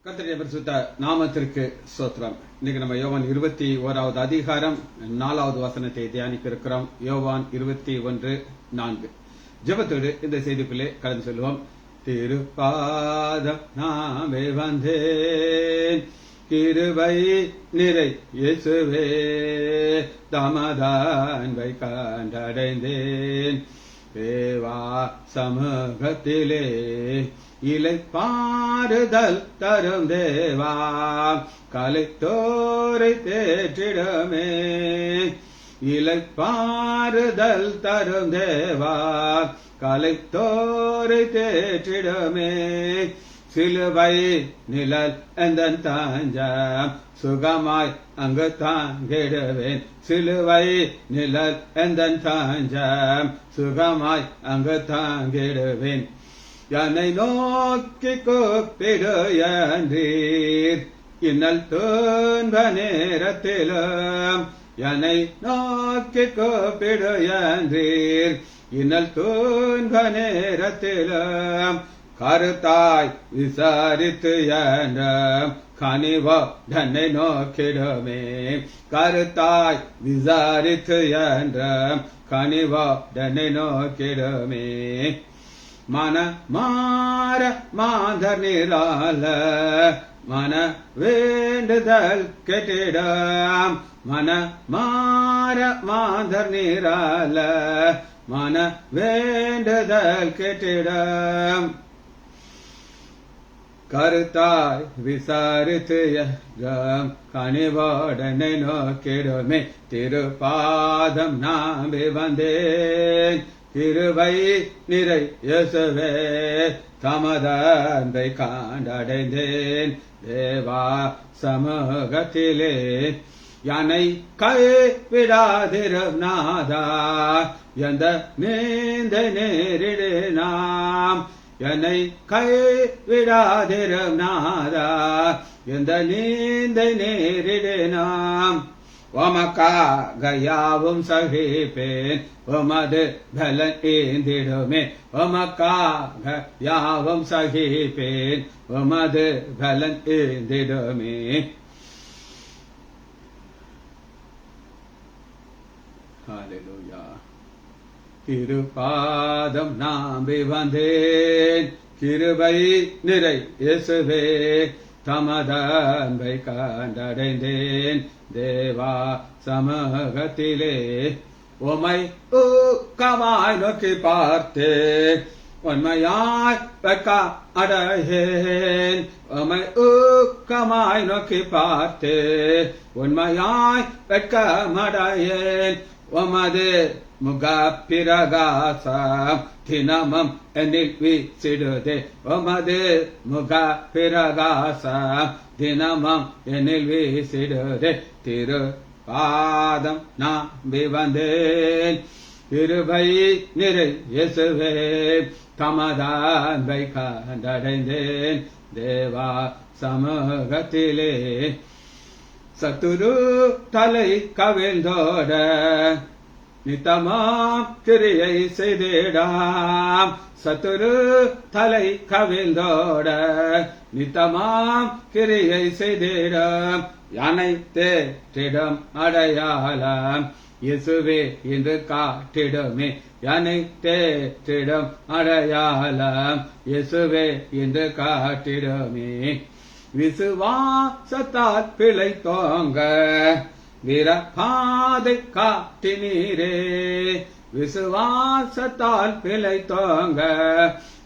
கர்த்தருடைய பரிசுத்த நாமத்திற்கு ஸ்தோத்திரம். இன்னைக்கு நம்ம யோவான் 21வது அதிகாரம் 4வது வசனத்தை தியானிக்க இருக்கிறோம். யோவான் 21:4. ஜெபத்தோடு இந்த செய்திக்குள்ளே கடந்து செல்வோம். திருப்பாதம் நாமே வந்தேன், கிருபை நிறை இயேசுவே, தமதான்பை கண்டடைந்தேன், தேவா சமூகத்திலே இலை பாறுதல் தரும் தேவா, கலைத்தோரை தேற்றிடமே. இலை பாறுதல் தரும் தேவா, கலைத்தோரை தேற்றிடமே. சிலுவை நிழல் எந்தன் தாஞ்சம், சுகமாய் அங்கு தாங்கிடுவேன். சிலுவை நிழல் எந்தன் தாஞ்சம், சுகமாய் அங்கு தாங்கிடுவேன். என்னை நோக்கி கூப்பிடு என்றீர் இன்னல் துன்ப நேரத்திலும், என்னை நோக்கி கூப்பிடு என்றீர் இன்னல் துன்ப நேரத்திலும், கருத்தாய் விசாரித்து என்ற கனிவோ தன்னை நோக்கிடுமே. கருத்தாய் விசாரித்து என்ற கனிவோ தன்னை நோக்கிடுமே. மன மாற மாதர் நீரால மன வேண்டுதல் கெட்டிடம், மன மாற மாதர் நீரால மன வேண்டுதல் கெட்டிடம். கருத்தாய் விசாரித்து கனிவோடனை நோக்கிடுமே. திருப்பாதம் நாமே வந்தேன், கிருபை நிறை இயேசுவே, தமதான்பை கண்டடைந்தேன், தேவா சமூகத்திலே என்னை கைவிடாதிரும் நாதா, எந்த நீந்த நேரிடினாம். என்னை கைவிடாதிரும் நாதா, எந்த நீந்த நேரிடினாம். உமக்காக யாவும் சகிப்பேன், உமது பலன் ஏந்திடுமே. உமக்காக யாவும் சகிப்பேன், உமது பலன் ஏந்திடுமே. ஹல்லேலூயா. திருப்பாதம் நாமே வந்தேன், கிருபை நிறை இயேசுவே, தமதான்பை கண்டடைந்தேன், தேவா சமூகத்திலே. உமை ஊக்கமாய் நோக்கி பார்த்தேன், உண்மையாய் வெட்க அடையேன். உமை ஊக்கமாய் நோக்கி பார்த்தேன், உண்மையாய் வெட்கமடையேன். உமது முக பிரகாசம் தினமும் என்னில் வீசிடுதே. உமது முக பிரகாசம் தினமும் என்னில் வீசிடுதே. திரு பாதம் நம்பி வந்தேன், கிருபை நிறை இயேசுவே, தமதான்பை கண்டடைந்தேன், தேவா சமூகத்திலே. சத்துரு தலை கவிழ்ந்தோட நித்தமாம் கிரியை செய்திடாம். சத்துரு தலை கவிழ்ந்தோட நித்தமாம் கிரியை செய்திடம். யானை தேற்றிடம் அடையாளம் இயேசுவே என்று காட்டிடுமே. யானை தேற்றிடம் அடையாளம் இயேசுவே என்று காட்டிடுமே. விசுவாசத்தால் பிழைத்தோங்க வீரபாதை காட்டினீரே. விசுவாசத்தால் பிழைத்தோங்க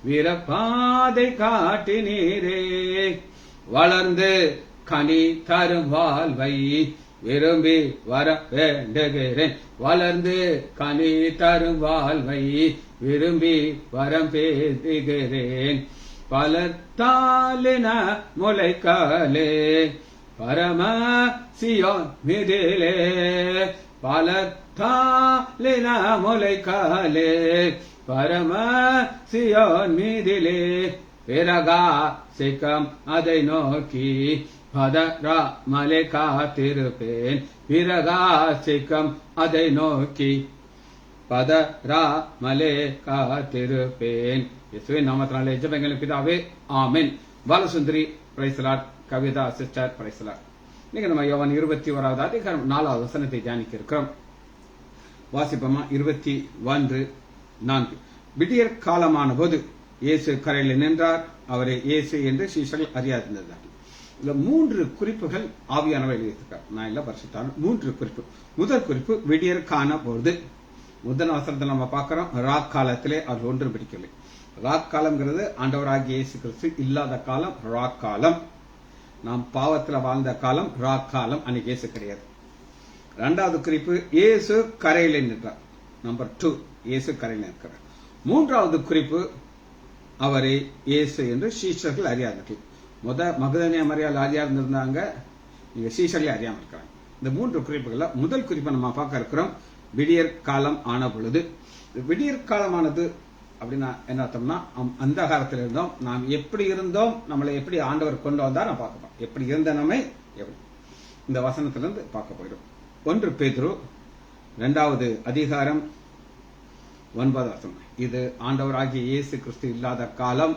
வீரபாதை காட்டினீரே. வளர்ந்து கனி தரும் வாழ்வை விரும்பி வர வேண்டுகிறேன். வளர்ந்து கனி தரும் வாழ்வை விரும்பி வரம் பேசுகிறேன். பலத்தாலின முளைக்காலே பரம சியோன் மிதிலே. பலத்தாலின முளைக்காலே பரம சியோன் மிதிலே. பிறகா சிக்கம் அதை நோக்கி பதரா மலை காத்திருப்பேன். பிறகா சிக்கம் அதை நோக்கி பதராமலே காத்திருப்பேன். இயேசுவின் நாமத்தினாலே ஜெபங்கள் பிதாவே, ஆமென். பாலசுந்தரி பிரைசலாட், கவிதா சிஸ்டர் பிரைசலாட். இன்னைக்கு நம்ம யோவான் 21வது அதிகாரம் 4வது வசனத்தை தியானிக்க இருக்கிறோம். வாசிப்பமா 21:4. விடியற் காலமான போது இயேசு கரையில் நின்றார். அவரை இயேசு என்று சீஷர்கள் அறியாதிருந்தார். இதுல 3 குறிப்புகள் ஆவியானவை எழுதியிருக்கார். நான் இல்ல பரிசுத்தான 3 குறிப்பு. முதல் குறிப்பு விடியற் காண போது. முதல் வசனத்தை நம்ம பார்க்கிறோம், ராக் காலத்திலே அவர் ஒன்றும் பிடிக்கவில்லை. ராக் காலம்ங்கிறது ஆண்டவராகிய இயேசு கிறிஸ்து இல்லாத காலம் ராக் காலம். நாம் பாவத்தில் வாழ்ந்த காலம் ராக் காலம். அன்னைக்கு இயேசு கிடையாது. 2வது குறிப்பு இயேசு கரையில் நின்றார். நம்பர் 2, இயேசு கரையில் நிற்கிறார். 3வது குறிப்பு அவரை இயேசு என்று சீஷர்கள் அறியாதீர்கள். மகதலேனா மரியாள் அறியாதிருந்தாங்க, நீங்க சீஷர்களை அறியாமல் இருக்கிறாங்க. இந்த 3 குறிப்புகள்ல முதல் குறிப்பை நம்ம பார்க்க இருக்கிறோம், விடியற் காலம் ஆன பொழுது. விடியற் காலமானது அப்படின்னா என்ன அர்த்தம்னா, அந்தகாரத்தில் இருந்தோம், நாம் எப்படி இருந்தோம், நம்மளை எப்படி ஆண்டவர் கொண்டு வந்தா நான் பார்க்கப்போம். எப்படி இருந்த நம்மை எப்படி இந்த வசனத்திலிருந்து பார்க்க போயிடும். 1 பேதுரு 2வது அதிகாரம் 9வது வசனம். இது ஆண்டவராகிய இயேசு கிறிஸ்து இல்லாத காலம்,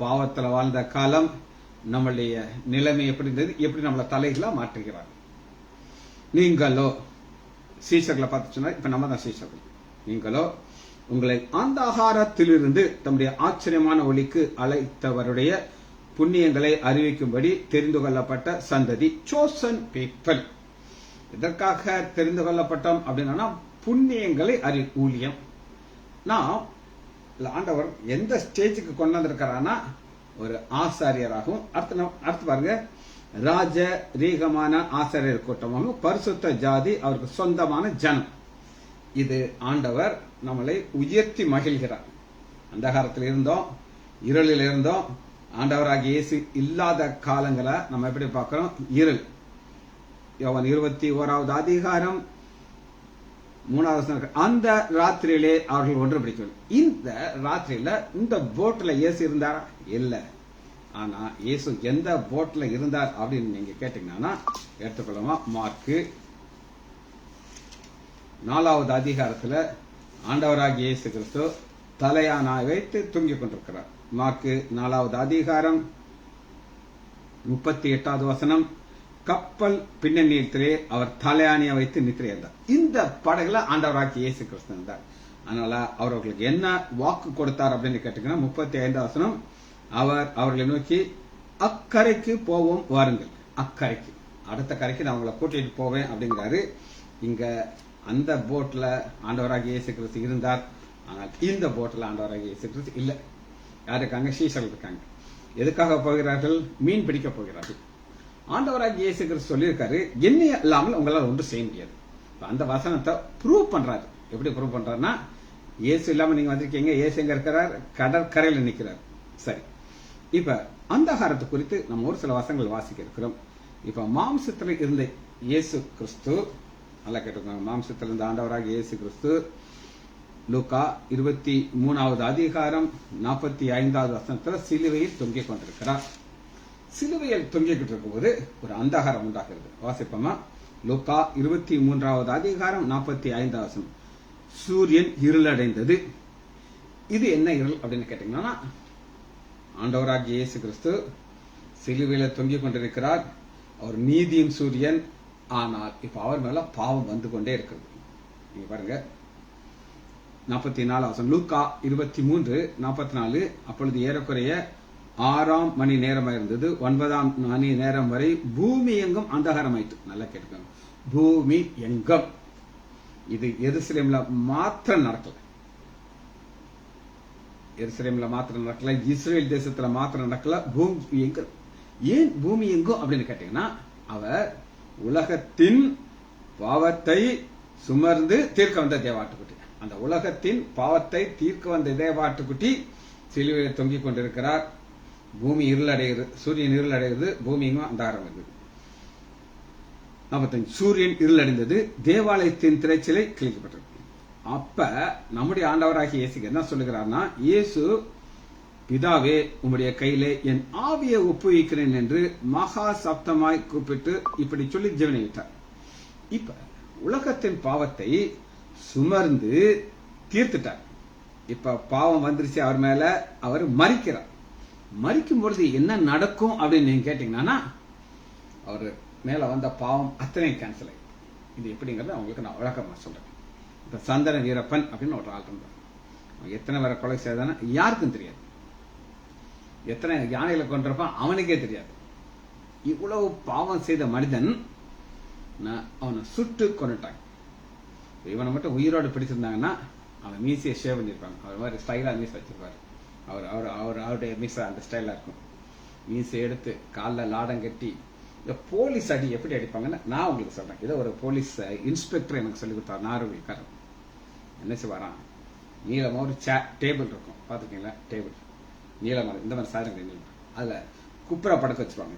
பாவத்தில் வாழ்ந்த காலம், நம்மளுடைய நிலைமை எப்படி இருந்தது, எப்படி நம்மளை தலைகளா மாற்றுகிறார். நீங்களோ சீஷர்களை பார்த்து சொன்னா, இப்ப நம்ம தான் சீஷர்கள். நீங்களோ உங்களை அந்த ஆகாரத்திலிருந்து தம்முடைய ஆச்சரியமான ஒளிக்கு அழைத்தவருடைய புண்ணியங்களை அறிவிக்கும்படி தெரிந்து கொள்ளப்பட்ட சந்ததி, சோசன் பீப்பிள். இதற்காக தெரிந்து கொள்ளப்பட்டோம் அப்படின்னா புண்ணியங்களை ஊழியம். நான் ஆண்டவர் எந்த ஸ்டேஜுக்கு கொண்டு வந்திருக்கிறான்னா, ஒரு ஆசாரியராகவும், அடுத்து பாருங்க, ராஜ ரீகமான ஆசாரியர் கூட்டமாகவும், பரிசுத்த ஜாதி, அவருக்கு சொந்தமான ஜனம். இது ஆண்டவர் நம்மளை உயர்த்தி மகிழ்கிறார். அந்தகாரத்தில் இருந்தோம், இருளில் இருந்தோம், ஆண்டவராகிய இயேசு இல்லாத காலங்களை நம்ம எப்படி பார்க்கிறோம், இருள். யோவான் 21வது அதிகாரம் 3வது வசனம், அந்த ராத்திரியிலே அவர்கள் ஒன்று பிடிக்கவில்லை. இந்த ராத்திரியில இந்த போட்ல இயேசு இருந்தாரா? இல்ல. ஆனா இயேசு எந்த போட்ல இருந்தார் அப்படின்னு நீங்க கேட்டீங்கன்னா எடுத்துக்கொள்ளமா, மார்க்கு 4வது அதிகாரத்துல ஆண்டவராகிய இயேசு கிறிஸ்து தலையானாய் வைத்து தூங்கிக் கொண்டிருக்கிறார். மார்க்கு 4வது அதிகாரம் 38வது வசனம், கப்பல் பின்னணியத்திலே அவர் தலையாணியை வைத்து நித்திரையார். இந்த படகுல ஆண்டவராகிய இயேசு கிறிஸ்து இருந்தார். அதனால அவர்களுக்கு என்ன வாக்கு கொடுத்தார் அப்படின்னு கேட்டீங்கன்னா 35வது வசனம், அவர் அவர்களை நோக்கி அக்கரைக்கு போவோம் வாருங்கள். அக்கரைக்கு, அடுத்த கரைக்கு நான் உங்களை கூட்டிட்டு போவேன் அப்படிங்கிறாரு. இங்க அந்த போட்ல ஆண்டவராகிய இயேசு கிறிஸ்து இருந்தார். ஆனால் இந்த போட்ல ஆண்டவராகிய இயேசு கிறிஸ்து இல்ல. யார் இருக்காங்க? சீஷர்கள் இருக்காங்க. எதுக்காக போகிறார்கள்? மீன் பிடிக்க போகிறார்கள். ஆண்டவராகிய இயேசு கிறிஸ்து சொல்லியிருக்காரு, என்னைய இல்லாமல் உங்களால் ஒன்றும் செய்ய முடியாது. அந்த வசனத்தை ப்ரூவ் பண்றாரு. எப்படி ப்ரூவ் பண்றாருன்னா, இயேசு இல்லாம நீங்க வந்திருக்கீங்க, இயேசு எங்க இருக்கிறார்? கடற்கரையில் நிற்கிறார். சரி, இப்ப அந்தகாரத்தை குறித்து நம்ம ஒரு சில வசனங்கள் வாசிக்க இருக்கிறோம். இப்ப மாம்சத்தில் இருந்த இயேசு கிறிஸ்து, நல்லா கேட்டுக்கோங்க, மாம்சத்தில் இருந்த ஆண்டவராகிய இயேசு கிறிஸ்து லூக்கா 23வது அதிகாரம் 45வது வசனத்துல சிலுவையில் தொங்கிக் கொண்டிருக்கிறார். சிலுவையில் தொங்கிக்கிட்டு இருக்கும்போது ஒரு அந்தகாரம் உண்டாகிறது. வாசிப்போமா, லூக்கா 23வது அதிகாரம் 45வது வசனம். சூரியன் இருளடைந்தது. இது என்ன இருள் அப்படின்னு கேட்டீங்கன்னா, ஆண்டவராகிய இயேசு கிறிஸ்து சிலுவையில தொங்கிக் கொண்டிருக்கிறார். அவர் நீதியின் சூரியன். ஆனால் இப்ப அவர் மேல பாவம் வந்து கொண்டே இருக்கிறது. நீங்க பாருங்க 44வது வசனம், லூக்கா 23:44. அப்பொழுது ஏறக்குறைய 6ஆம் மணி நேரமாக இருந்தது. 9ஆம் மணி நேரம் வரை பூமி எங்கும் அந்தகாரமாயிட்டு. நல்லா கேட்டுக்கோங்க, பூமி எங்கும். இது எருசலேம்ல மாத்திரம் நடக்கல. எருசலேம்ல மாத்திரம் நடக்கல, இஸ்ரேல் தேசத்துல மாத்திரம் நடக்கல, பூமி எங்க. ஏன் பூமி எங்கும் அப்படின்னு கேட்டீங்கன்னா, அவர் உலகத்தின் பாவத்தை சுமர்ந்து தீர்க்க வந்த தேவாட்டுக்குட்டி. அந்த உலகத்தின் பாவத்தை தீர்க்க வந்த தேவாட்டுக்குட்டி சிலுவையில் தொங்கிக் கொண்டிருக்கிறார். பூமி இருளடைகிறது, சூரியன் இருளடைகிறது, பூமி எங்கும் அந்தகாரம் இருக்குது. 45, சூரியன் இருளடைந்தது, தேவாலயத்தின் திரைச்சிலை கிழிக்கப்பட்டது. அப்ப நம்முடைய ஆண்டவராகிய இயேசு என்ன சொல்லுகிறார்னா, இயேசு, பிதாவே உம்முடைய கையிலே என் ஆவியை ஒப்புவிக்கிறேன் என்று மகா சப்தமாய் கூப்பிட்டு இப்படி சொல்லி ஜீவனை விட்டார். இப்ப உலகத்தின் பாவத்தை சுமர்ந்து தீர்த்துட்டார். இப்ப பாவம் வந்துருச்சு அவர் மேல, அவர் மரிக்கிறார். மரிக்கும் பொழுது என்ன நடக்கும் அப்படின்னு நீங்க கேட்டீங்கன்னா, அவர் மேல வந்த பாவம் அத்தனை கேன்சல் ஆயிடும். இது எப்படிங்கிறது அவங்களுக்கு நான் விளக்கமா சொல்றேன். இப்ப சந்தன வீரப்பன் அப்படின்னு ஒரு ஆள் இருந்தார். எத்தனை பேரை கொலை செய்தானா யாருக்கும் தெரியாது. எத்தனை யானைகளை கொண்டிருப்பான் அவனுக்கே தெரியாது. இவ்வளவு பாவம் செய்த மனிதன் அவனை சுட்டு கொண்டுட்டாங்க. இவனை மட்டும் உயிரோடு பிடிச்சிருந்தாங்கன்னா அவன் மீசையை ஷேவ் பண்ணிருப்பாங்க. அவர் மாதிரி ஸ்டைலா மீசை வச்சிருப்பாரு. அவருடைய மீசை அந்த ஸ்டைலா இருக்கும். மீசை எடுத்து காலில் லாடம் கட்டி போலீஸ் அடி எப்படி அடிப்பாங்கன்னு நான் உங்களுக்கு சொல்றேன். இதை ஒரு போலீஸ் இன்ஸ்பெக்டர் எனக்கு சொல்லி கொடுத்தார். நார்வேக்காரன் என்ன செய்வாரான், நீளமா ஒரு டேபிள் இருக்கும் பாத்துக்கீங்களா, டேபிள் நீளமான இந்த மாதிரி சாதனை அதுல குப்புரா படக்க வச்சிருவாங்க.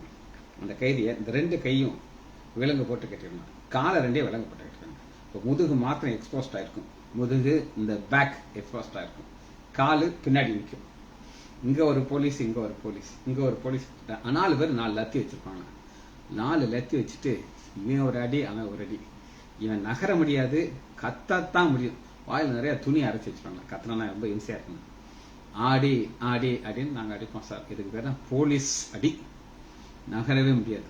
அந்த கைதியை இந்த 2 கையும் விலங்கு போட்டு கட்டிடணும், காலை 2 விலங்கு போட்டு கட்டிடணும். இப்போ முதுகு மாத்திரம் எக்ஸ்போஸ்ட் ஆயிருக்கும், முதுகு இந்த பேக் எக்ஸ்போஸ்ட் ஆயிருக்கும், காலு பின்னாடி நிற்கும். இங்க ஒரு போலீஸ், இங்க ஒரு போலீஸ், இங்க ஒரு போலீஸ். 4 பேர் 4 லத்தி வச்சிருப்பாங்க. 4 லத்தி வச்சுட்டு இவன் ஒரு அடி அவன் ஒரு அடி. இவன் நகர முடியாது, கத்தத்தான் முடியும். வாயில் நிறைய துணி அரைச்சி வச்சிருப்பாங்க. கத்தனா ரொம்ப இன்சியா இருக்கணும். ஆடி ஆடி அப்படின்னு நாங்க அடிப்போம் சார். இதுக்கு பேர் தான் போலீஸ் அடி. நகரவே முடியாது.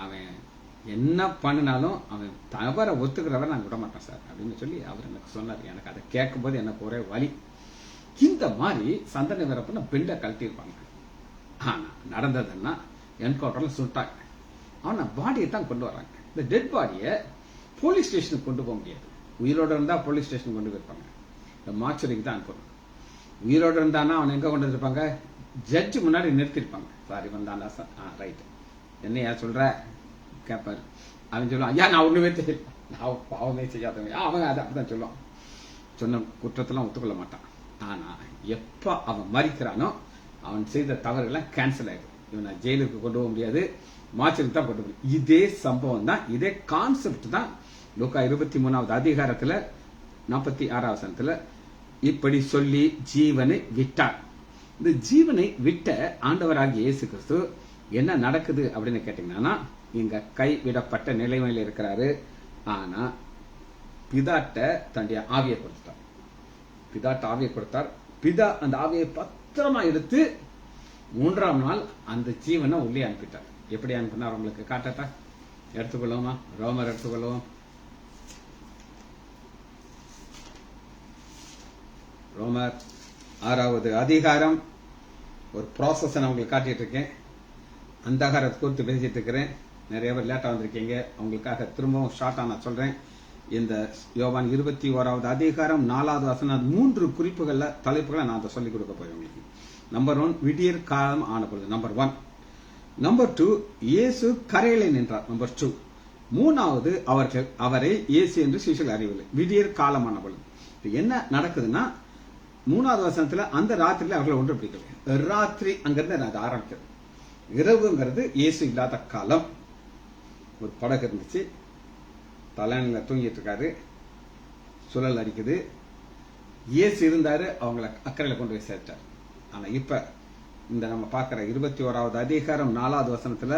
அவன் என்ன பண்ணினாலும் அவன் தவற ஒத்துக்கிறவரை நாங்க விட மாட்டோம் சார் அப்படின்னு சொல்லி அவர் எனக்கு சொன்னார். எனக்கு அதை கேட்கும் போது எனக்கு ஒரே வலி. இந்த மாதிரி சந்தன வீரப்பன பெண்டை கழட்டியிருப்பாங்க. ஆனா நடந்ததுன்னா என்கவுண்டர்ல சுட்டாங்க. அவனை பாடியை தான் கொண்டு வராங்க. இந்த டெட் பாடியை போலீஸ் ஸ்டேஷனுக்கு கொண்டு போக முடியாது. உயிரோடு இருந்தா போலீஸ் ஸ்டேஷன் கொண்டு போயிருப்பாங்க. இந்த மார்ச்சரிக்கு தான் அனுப்பணும். உயிரோடு இருந்தானா அவன் எங்க கொண்டு வந்திருப்பாங்க, ஜட்ஜு முன்னாடி நிறுத்திருப்பாங்க. சாரி வந்தாண்டா சார், ரைட், என்னையா சொல்ற கேட்பாரு. அவன் சொல்லுவான், ஐயா நான் ஒண்ணுமே தெரியல, நான் பாவமே செய்யாதவன். அவன் அதை அப்படிதான் சொல்லுவான். சொன்ன குற்றத்தெல்லாம் ஒத்துக்கொள்ள மாட்டான். ஆனா எப்ப அவன் மறிக்கிறானோ அவன் செய்த தவறுகளை கேன்சல் ஆயிடும். இவனை ஜெயிலுக்கு கொண்டு போக முடியாது, மார்ச்சருக்கு தான் கொண்டு போகும். இதே சம்பவம் தான், இதே கான்செப்ட் தான் லூக்கா 23வது அதிகாரத்துல 46வது வசனத்துல இப்படி சொல்லி ஜீவனை விட்டார். இந்த ஜீவனை விட்ட ஆண்டவராகிய இயேசு கிறிஸ்து என்ன நடக்குது அப்படின்னு கேட்டீங்கன்னா, இங்க கைவிடப்பட்ட நிலைமையில இருக்கிறாரு. ஆனா பிதாட்ட தன்னுடைய ஆவியை கொடுத்தார். பிதாட்ட ஆவியை கொடுத்தார். பிதா அந்த ஆவியை பத்திரமா எடுத்து 3ஆம் நாள் அந்த ஜீவனை உள்ளே அனுப்பிட்டார். எப்படி அனுப்பினார் உங்களுக்கு காட்டட்டா? எடுத்துக்கொள்ளுவோமா? ரோமர் எடுத்துக்கொள்ளுவோம். ரோமர் 6வது அதிகாரம். ஒரு ப்ராசஸ் நான் உங்களுக்கு காட்டிட்டு இருக்கேன். அந்தகாரத்தை குறித்து பேசிட்டு இருக்கிறேன். நிறைய பேர் லேட்டா வந்திருக்கீங்க, அவங்களுக்காக திரும்பவும் ஷார்ட்டா நான் சொல்றேன். இந்த யோவான் 21வது அதிகாரம் 4வது வசனம் 3 குறிப்புகள்ல தலைப்புகளை நான் அதை சொல்லிக் கொடுக்க போறேன் உங்களுக்கு. நம்பர் 1, விடியற் காலம் ஆன பொழுது. நம்பர் 1. நம்பர் 2, இயேசு கரையிலே நின்றார். நம்பர் 2. 3வது, அவரை இயேசு என்று சீஷர்கள் அறிவில்லை. விடியற் காலமான பொழுது என்ன நடக்குதுன்னா, 3வது வசனத்துல அந்த ராத்திரியில அவர்களை ஒன்று பிடிக்கல. ராத்திரி அங்கிருந்து அது ஆரம்பிக்கிறது. இரவுங்கிறது இயேசு இல்லாத காலம். ஒரு படகு இருந்துச்சு, தலையில தூங்கிட்டு இருக்காரு, சுழல் அடிக்குது. இயேசு இருந்தாரு, அவங்களை அக்கறையில கொண்டு போய் சேர்த்தார். ஆனா இப்ப இந்த நம்ம பார்க்கிற 21வது அதிகாரம் 4வது வசனத்துல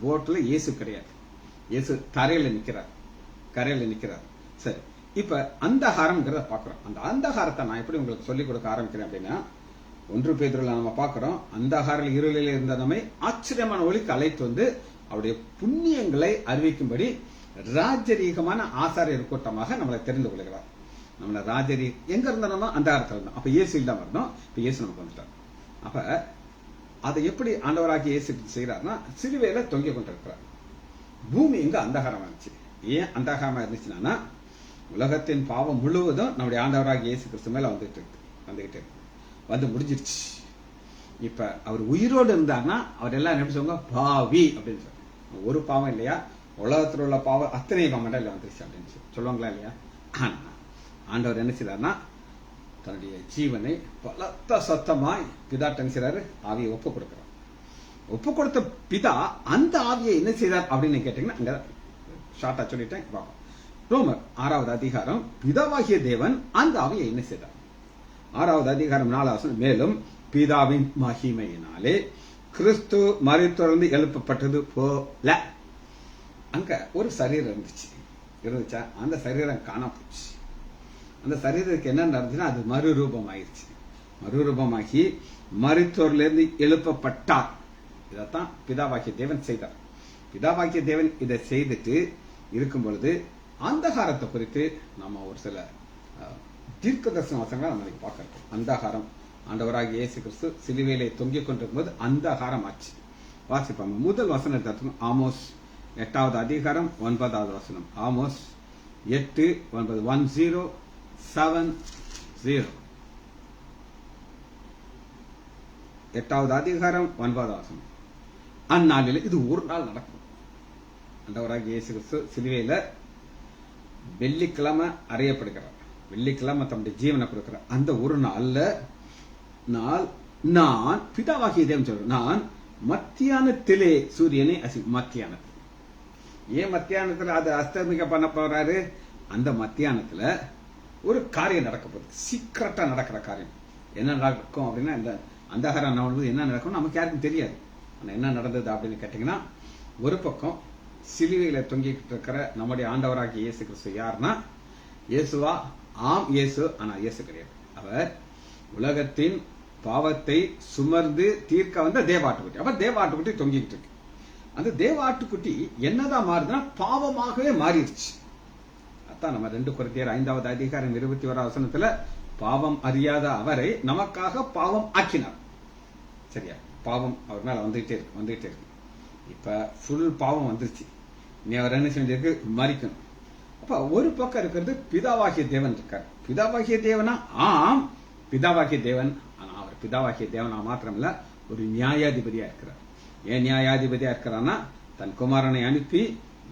போட்ல இயேசு கிடையாது. இயேசு தரையில நிக்கிறார், கரையில நிக்கிறார். சரி, இப்ப அந்தகாரம்ங்கிறத பாக்குறோம். அந்த அந்தகாரத்தை நான் எப்படி உங்களுக்கு சொல்லிக் கொடுக்க ஆரம்பிக்கிறேன் அப்படின்னா, 1 பேதுருல நம்ம பாக்குறோம், அந்தகார இருளில் இருந்த நம்மை ஆச்சரியமான ஒளிக்கு அழைத்து வந்து அவருடைய புண்ணியங்களை அறிவிக்கும்படி ராஜரீகமான ஆசாரியர் கூட்டமாக நம்மளை தெரிந்து கொள்கிறார். நம்மள ராஜரீ எங்க இருந்தோம், அந்தகாரத்தில் இருந்தோம். அப்ப இயேசு இல்லாம இருந்தோம், இப்ப இயேசு நமக்கு வந்துட்டார். அப்ப அதை எப்படி ஆண்டவராகி இயேசு செய்யறாருன்னா, சிலுவையில தொங்கிக் கொண்டிருக்கிறார். பூமி எங்க அந்தகாரமா இருந்துச்சு. ஏன் அந்தகாரமா இருந்துச்சுன்னா, உலகத்தின் பாவம் முழுவதும் நம்முடைய ஆண்டவராக இயேசு கிறிஸ்து மேல வந்துகிட்டு இருக்கு, வந்து முடிஞ்சிருச்சு. இப்ப அவர் உயிரோடு இருந்தார்னா அவர் எல்லாம் என்ன சொல்லுவாங்க, பாவி அப்படின்னு சொல்லுவாங்க. ஒரு பாவம் இல்லையா, உலகத்தில் உள்ள பாவம் அத்தனை மண்டல வந்துருச்சு அப்படின்னு சொல்லுவாங்களா இல்லையா? ஆனா ஆண்டவர் என்ன செய்தார்னா, தன்னுடைய ஜீவனை பலத்த சத்தமாய் பிதாட்ட என்ன செய்றாரு, ஆவியை ஒப்பு கொடுக்கிறார். ஒப்பு கொடுத்த பிதா அந்த ஆவியை என்ன செய்தார் அப்படின்னு கேட்டீங்கன்னா, அங்க ஷார்ட்டா சொல்லிட்டேன். ரோமர் 6வது அதிகாரம், பிதாவாகிய தேவன் அந்த ஆவியை என்ன செய்தார். 6வது அதிகாரம் 4வது வசனம், மேலும் பிதாவின் மகிமையினாலே கிறிஸ்து மரித்தொழிந்து எழுப்பப்பட்டது போல. அங்க ஒரு சரீரம் இருந்துச்சா, அந்த சரீரம் காணா போச்சு. அந்த சரீரத்துக்கு என்ன நடந்துச்சுன்னா, அது மறுரூபம் ஆயிடுச்சு. மறுரூபமாகி மரித்தோரிலிருந்து எழுப்பப்பட்டார். இதைத்தான் பிதாவாகிய தேவன் செய்தார். பிதாவாகிய தேவன் இதை செய்துட்டு இருக்கும் பொழுது அந்தகாரத்தை குறித்து நம்ம ஒரு சில தீர்க்க தரிசன வசனங்களை நம்ம பார்க்கிறோம். அந்தகாரம், ஆண்டவராகிய இயேசு கிறிஸ்து சிலுவையிலே தொங்கிக் கொண்டிருக்கும் போது அந்தகாரம் ஆச்சு. வாசிப்பாங்க. முதல் வசனத்தை ஆமோஸ் 8வது அதிகாரம் 9வது வசனம். ஆமோஸ் 8:9 10:7 8வது அதிகாரம் 9வது வசனம். அந்நாளில் இது ஒரு நாள் நடக்கும். ஆண்டவராகிய இயேசு கிறிஸ்து சிலுவையில வெள்ளிக்கிழமை அறையப்படுகிறார். வெள்ளிக்கிழமை தம்முடைய ஜீவனை கொடுக்கிறார். அந்த ஒரு நாள்ல நான் பிதாவாகிய தேவன் சொல்றேன், நான் மத்தியானத்திலே சூரியனை மத்தியானத்தில். ஏன் மத்தியானத்துல அது அஸ்தமிக்க பண்ண போறாரு? அந்த மத்தியானத்துல ஒரு காரியம் நடக்க போகுது. சீக்கிரட்டா நடக்கிற காரியம். என்ன நடக்கும் அப்படின்னா, இந்த அந்தகாரம் என்ன நடக்கும் நமக்கு யாருக்கும் தெரியாது. ஆனா என்ன நடந்தது அப்படின்னு கேட்டீங்கன்னா, ஒரு பக்கம் சிலுவையில தொங்கிட்டு இருக்கிற நம்முடைய ஆண்டவராகிய இயேசு கிறிஸ்து யாருன்னா, இயேசுவா? ஆம், இயேசு. ஆனா இயேசு கிடையாது. அவர் உலகத்தின் பாவத்தை சுமர்ந்து தீர்க்க வந்த தேவாட்டுக்குட்டி. அவர் தேவாட்டுக்குட்டி தொங்கிட்டு இருக்கு. அந்த தேவாட்டுக்குட்டி என்னதான் மாறுதுன்னா பாவமாகவே மாறிடுச்சு. அதான் நம்ம 2 கொரிந்தியர் 5வது அதிகாரம் 21வது வசனத்துல, பாவம் அறியாத அவரை நமக்காக பாவம் ஆக்கினார். சரியா? பாவம் அவர் மேல வந்துகிட்டே இருக்கு. இப்ப ஃபுல் பாவம் வந்துருச்சு. நீ அவர் என்ன செஞ்சிருக்கு? மறிக்கணும். அப்ப ஒரு பக்கம் இருக்கிறது பிதாவாகிய தேவன் இருக்கார். பிதாவாகிய தேவனா? ஆம், பிதாவாகிய தேவன். ஆனா அவர் பிதாவாகிய தேவனா மாத்திரமல்ல, ஒரு நியாயாதிபதியா இருக்கிறார். ஏன் நியாயாதிபதியா இருக்கிறான்னா, தன் குமாரனை அனுப்பி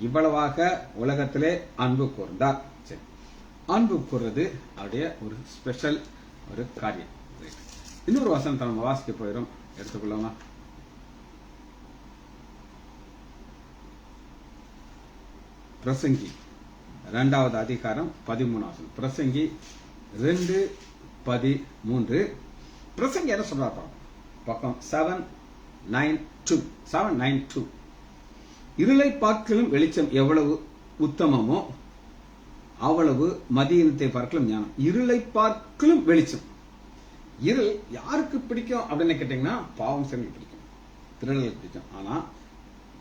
இவ்வளவாக உலகத்திலே அன்பு கூர்ந்தார். சரி, அன்பு கூறுறது அவருடைய ஒரு ஸ்பெஷல் ஒரு காரியம். இன்னொரு வசனத்தை நம்ம வாசிக்க போயிடும், எடுத்துக்கொள்ளுமா? பிரசங்கி 2வது அதிகாரம் 13வது. பிரசங்கி 2:13. பிரசங்கி என்ன சொல்றாரு? பக்கம் 792. இருளை பார்க்கலும் வெளிச்சம் எவ்வளவு உத்தமமோ அவ்வளவு மதியினத்தை பார்க்கலும் ஞானம். இருளை பார்க்கலும் வெளிச்சம். இருள் யாருக்கு பிடிக்கும் அப்படின்னு கேட்டீங்கன்னா, பாவம் செய்ய பிடிக்கும், திருடலுக்கு பிடிக்கும். ஆனா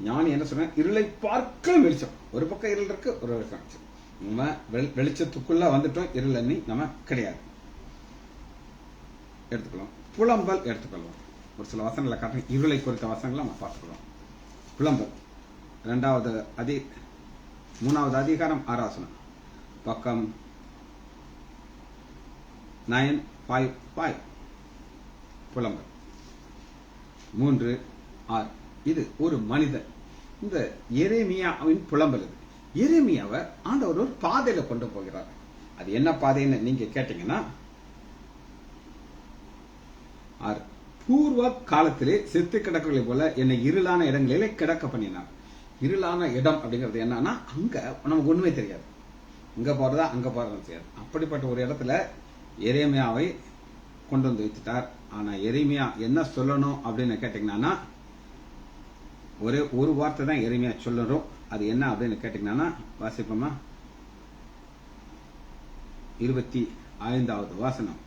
ஞானி என்ன சொல்ற? இருளை பார்க்கலும் வெளிச்சம். ஒரு பக்கம் இருள் இருக்கு, ஒரு வெளிச்சம். நம்ம வெளிச்சத்துக்குள்ள வந்துட்டோம், இருள் அண்ணி நம்ம கிடையாது. எடுத்துக்கலாம். புலம்பல் எடுத்துக்கொள்வோம். ஒரு சில வசனங்களை காட்டுங்க, இருளை குறித்த வசனங்களை நம்ம பார்த்துக்கலாம். புலம்பல் 3வது அதிகாரம் 6வது வசனம். பக்கம் 955. புலம்பல் 3:6. இது ஒரு மனிதன். இந்த எரேமியாவின் புலம்பல். இது எரேமியாவை ஆண்டவர் ஒரு பாதையில கொண்டு போகிறார். அது என்ன பாதைன்னு நீங்க கேட்டீங்கன்னா, பூர்வ காலத்திலே செத்து கிடக்குகளை போல என்னை இருளான இடங்களிலே கிடக்க பண்ணினார். இருளான இடம் அப்படிங்கிறது என்னன்னா, அங்க நமக்கு ஒண்ணுமே தெரியாது. இங்க போறதா அங்க போறதா தெரியாது. அப்படிப்பட்ட ஒரு இடத்துல எரேமியாவை கொண்டு வந்து வைத்துட்டார். ஆனா எரேமியா என்ன சொல்லணும் அப்படின்னு கேட்டீங்கன்னா, ஒரு வார்த்தை தான் எரேமியா சொல்லணும். அது என்ன அப்படின்னு கேட்டீங்கன்னா, வாசிப்போமா? 25வது வசனம்.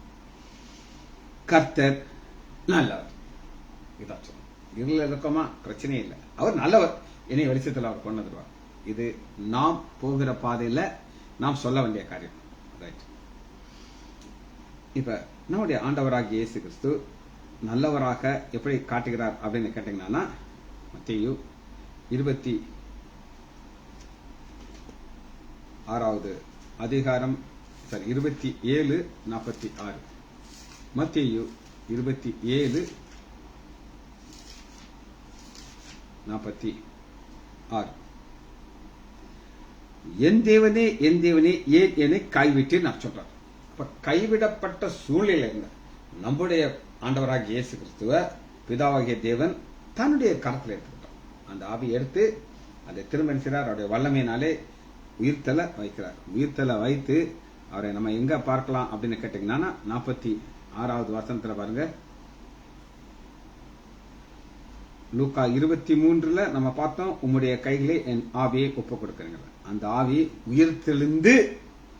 கர்த்தர் நல்லவர். இதான் சொல்லணும். இருள இருக்கமா? பிரச்சனையே இல்லை, அவர் நல்லவர். இனி வெளிச்சத்தில் அவர் கொண்டு வந்துடுவார். இது நாம் போகிற பாதையில நாம் சொல்ல வேண்டிய காரியம். ரைட். இப்ப நம்முடைய ஆண்டவராகிய இயேசு கிறிஸ்து நல்லவராக எப்படி காட்டுகிறார் அப்படின்னு கேட்டீங்கன்னா, மத்தேயு 26வது அதிகாரம் 27:46. மத்தேயு 27:46. என் தேவனே என் தேவனே ஏன் என்னை கைவிட்டு நான் சொல்றார். அப்ப கைவிடப்பட்ட சூழ்நிலை இருந்த நம்முடைய ஆண்டவராகிய இயேசு கிறிஸ்துவ பிதாவாகிய தேவன் தன்னுடைய கரத்தில் எடுத்துக்கிட்டார். அந்த ஆவி எடுத்து அதை திரும்ப செய்கிறார். அவருடைய வல்லமையினாலே உயிர்த்தலை வைக்கிறார். உயிர்த்தலை வைத்து அவரை நம்ம எங்க பார்க்கலாம் அப்படின்னு கேட்டீங்கன்னா, 46வது வசனத்துல பாருங்க. லூக்கா 23ல நம்ம பார்த்தோம், உம்முடைய கைகளே என் ஆவியை ஒப்பு கொடுக்குறீங்க. அந்த ஆவி உயிர்த்தெழுந்து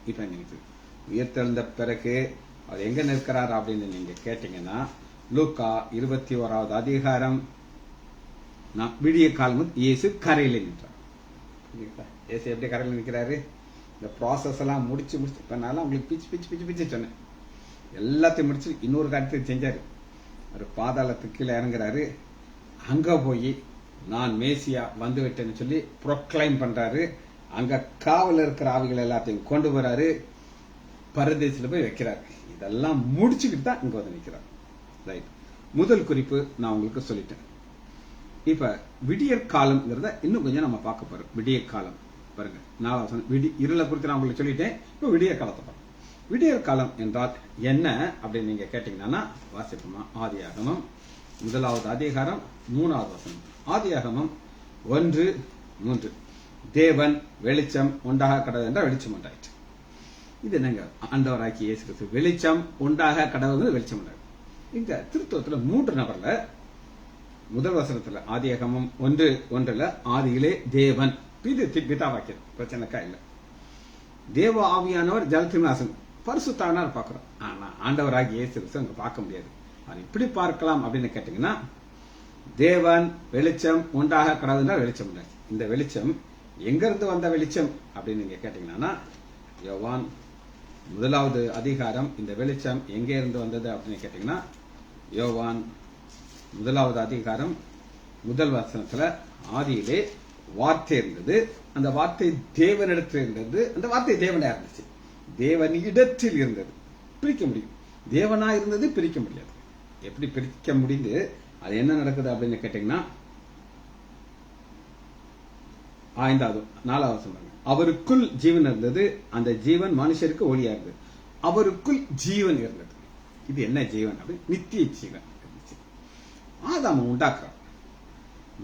இப்ப உயிர்த்தெழுந்த பிறகு அவர் எங்க நிற்கிறார் அப்படின்னு நீங்க கேட்டீங்கன்னா, லூக்கா 21வது அதிகாரம் விடிய காலம் இயேசு கரையில் நின்றார். இயேசு எப்படி கரையில் நிற்கிறாரு? இந்த ப்ராசஸ் எல்லாம் முடிச்சு இப்ப நான் உங்களுக்கு பிச்சு சொன்னேன். எல்லாத்தையும் முடிச்சு இன்னொரு காரியத்தை செஞ்சாரு. ஒரு பாதாளத்துக்கு கீழே இறங்குறாரு. அங்க போய் நான் மேசியா வந்து விட்டேன்னு சொல்லி ப்ரொக்ளைம் பண்றாரு. அங்க காவல் இருக்கிற ஆவிகள் எல்லாத்தையும் கொண்டு வராரு. பரதேசில போய் வைக்கிறாரு. இதெல்லாம் முடிச்சுக்கிட்டு தான் இங்க வந்து நிற்கிறார். ரைட். முதல் குறிப்பு நான் உங்களுக்கு சொல்லிட்டேன். இப்ப விடியற் காலம்ங்கிறத இன்னும் கொஞ்சம் நம்ம பார்க்க போறோம். விடியற் காலம் பாருங்க, 4வது இருளை குறித்து நான் உங்களுக்கு சொல்லிட்டேன். இப்போ விடியற் காலத்தை பாருங்க. விடியற் காலம் என்றால் என்ன அப்படின்னு நீங்க கேட்டீங்கன்னா வாசிப்போமா? ஆதியாகமம் 1வது அதிகாரம் 3வது வசனம். ஆதியாகமம் 1:3. தேவன் வெளிச்சம் உண்டாக கடவுள் என்றால் வெளிச்சம் உண்டாயிற்று. இது என்னங்க? ஆண்டவராக்கி இயேசு கிறிஸ்து வெளிச்சம் உண்டாக கடவுள் வெளிச்சம் உண்டாகும். இங்க திருத்துவத்துல 3 நபர்ல முதல் வசனத்துல ஆதியாகமம் 1:1 ஆதியிலே தேவன் பிதா வாக்கியம் பிரச்சனைக்கா இல்ல. தேவ ஆவியானவர் ஜலத்தின் பரிசுத்தானார் பார்க்கிறோம். ஆனா ஆண்டவராகி இயேசு கிறிஸ்து அங்க பார்க்க முடியாது. அது இப்படி பார்க்கலாம் அப்படின்னு கேட்டீங்கன்னா, தேவன் வெளிச்சம் உண்டாக கடவுள் வெளிச்சம் உண்டாச்சு. இந்த வெளிச்சம் எங்க இருந்து வந்த வெளிச்சம் அப்படின்னு நீங்க கேட்டீங்கன்னா, யோவான் 1வது அதிகாரம் இந்த வெளிச்சம் எங்க இருந்து வந்தது அப்படின்னு கேட்டீங்கன்னா, யோவான் 1வது அதிகாரம் 1 வசனத்துல ஆதியிலே வார்த்தை இருந்தது, அந்த வார்த்தை தேவனிடத்தில் இருந்தது, அந்த வார்த்தை தேவனா இருந்துச்சு, தேவனிடத்தில் இருந்தது. பிரிக்க முடியும். தேவனா இருந்தது பிரிக்க முடியாது. எப்படி பிரிக்க முடிந்து அது என்ன நடக்குது அப்படின்னு கேட்டீங்கன்னா, 4வது அவருக்குள் ஜீவன் இருந்தது, அந்த ஜீவன் மனுஷருக்கு ஒளியா இருந்தது, அவருக்குள் ஜீவன் இருந்தது. இது என்ன ஜீவன் அப்படின்னு? நித்திய ஜீவன். ஆதாம உண்டாக்குறார்.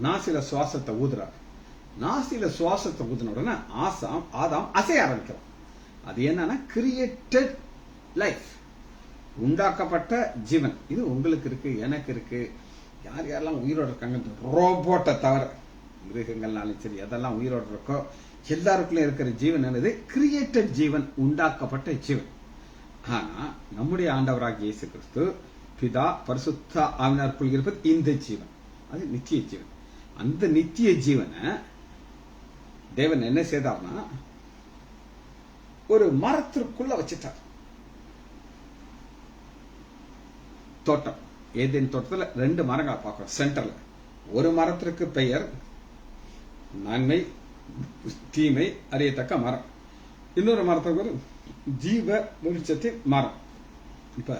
நாசில சுவாசத்தை ஊதுறார். நாசில சுவாசத்தை ஊதின உடனே ஆதாம் அசைய ஆரம்பிக்கிறான். அது என்னன்னா கிரியேட்டட் லைஃப், உண்டாக்கப்பட்ட ஜீவன். இது உங்களுக்கு இருக்கு, எனக்கு இருக்கு. யார் யாரெல்லாம் உயிரோடு இருக்காங்க, ரோபோட்டை தவிர மிருகங்கள்னாலும் சரி அதெல்லாம் உயிரோடு இருக்கோ எல்லாருக்குள்ளே இருக்கிற ஜீவன் என்னது? கிரியேட்டட் ஜீவன், உண்டாக்கப்பட்ட ஜீவன். ஆனா நம்முடைய ஆண்டவராகிய இயேசு கிறிஸ்து பிதா பரிசுத்த ஆவியானவருக்குள் இருப்பது இந்த ஜீவன். அது நித்திய ஜீவன். அந்த நித்திய ஜீவனை தேவன் என்ன செய்தார்னா ஒரு மரத்திற்குள்ள வச்சுட்டார். தோட்டம், ஏதேன் தோட்டத்துல 2 மரங்களை பார்க்கிறோம். சென்டர்ல ஒரு மரத்திற்கு பெயர் நன்மை தீமை அறியத்தக்க மரம், இன்னொரு மரத்துக்கு ஜீவ விருட்சத்தின் மரம். இப்ப